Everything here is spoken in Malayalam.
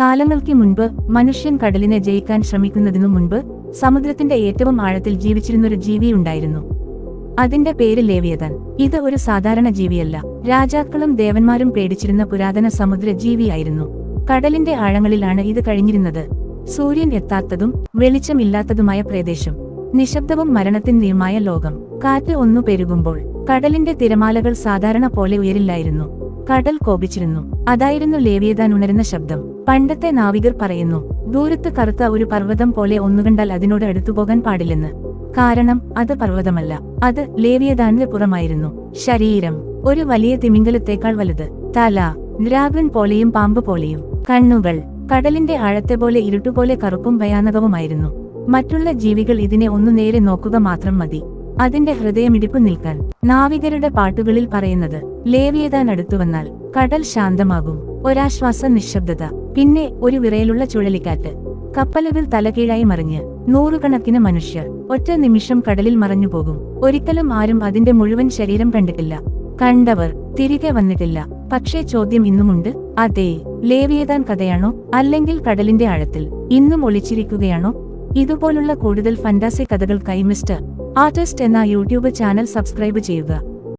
കാലങ്ങൾക്ക് മുൻപ് മനുഷ്യൻ കടലിനെ ജയിക്കാൻ ശ്രമിക്കുന്നതിനു മുൻപ് സമുദ്രത്തിന്റെ ഏറ്റവും ആഴത്തിൽ ജീവിച്ചിരുന്നൊരു ജീവിയുണ്ടായിരുന്നു. അതിന്റെ പേര് ലേവിയതാൻ. ഇത് ഒരു സാധാരണ ജീവിയല്ല. രാജാക്കളും ദേവന്മാരും പേടിച്ചിരുന്ന പുരാതന സമുദ്ര ജീവിയായിരുന്നു. കടലിന്റെ ആഴങ്ങളിലാണ് ഇത് കഴിഞ്ഞിരുന്നത്. സൂര്യൻ എത്താത്തതും വെളിച്ചമില്ലാത്തതുമായ പ്രദേശം, നിശബ്ദവും മരണത്തിന്റെയുമായ ലോകം. കാറ്റ് ഒന്നു പെരുകുമ്പോൾ കടലിന്റെ തിരമാലകൾ സാധാരണ പോലെ ഉയരില്ലായിരുന്നു. കടൽ കോപിച്ചിരുന്നു. അതായിരുന്നു ലേവിയതാൻ ഉണരുന്ന ശബ്ദം. പണ്ടത്തെ നാവികർ പറയുന്നു, ദൂരത്ത് കറുത്ത ഒരു പർവ്വതം പോലെ ഒന്നുകണ്ടാൽ അതിനോട് അടുത്തുപോകാൻ പാടില്ലെന്ന്. കാരണം അത് പർവ്വതമല്ല, അത് ലേവിയതാന്റെ പുറമായിരുന്നു. ശരീരം ഒരു വലിയ തിമിംഗലത്തേക്കാൾ വലുത്. തല ഡ്രാഗൺ പോലെയും പാമ്പ് പോലെയും. കണ്ണുകൾ കടലിന്റെ ആഴത്തെ പോലെ ഇരുട്ടുപോലെ കറുപ്പും ഭയാനകവുമായിരുന്നു. മറ്റുള്ള ജീവികൾ ഇതിനെ ഒന്നു നേരെ നോക്കുക മാത്രം മതി, അതിന്റെ ഹൃദയമിടിപ്പ് നിൽക്കാൻ. നാവികരുടെ പാട്ടുകളിൽ പറയുന്നത്, ലേവിയതാൻ അടുത്തുവന്നാൽ കടൽ ശാന്തമാകും. ഒരാശ്വാസ നിശബ്ദത, പിന്നെ ഒരു വിറയലുള്ള ചുഴലിക്കാറ്റ്. കപ്പലുകൾ തലകീഴായി മറിഞ്ഞ് നൂറുകണക്കിന് മനുഷ്യർ ഒറ്റ നിമിഷം കടലിൽ മറഞ്ഞുപോകും. ഒരിക്കലും ആരും അതിന്റെ മുഴുവൻ ശരീരം കണ്ടിട്ടില്ല. കണ്ടവർ തിരികെ വന്നിട്ടില്ല. പക്ഷേ ചോദ്യം ഇന്നുമുണ്ട്. അതേ ലേവിയതാൻ കഥയാണോ, അല്ലെങ്കിൽ കടലിന്റെ ആഴത്തിൽ ഇന്നും ഒളിച്ചിരിക്കുകയാണോ? ഇതുപോലുള്ള കൂടുതൽ ഫന്റാസി കഥകൾക്കായി മിസ്റ്റർ ആർട്ടിസ്റ്റ് എന്ന യൂട്യൂബ് ചാനൽ സബ്സ്ക്രൈബ് ചെയ്യുക.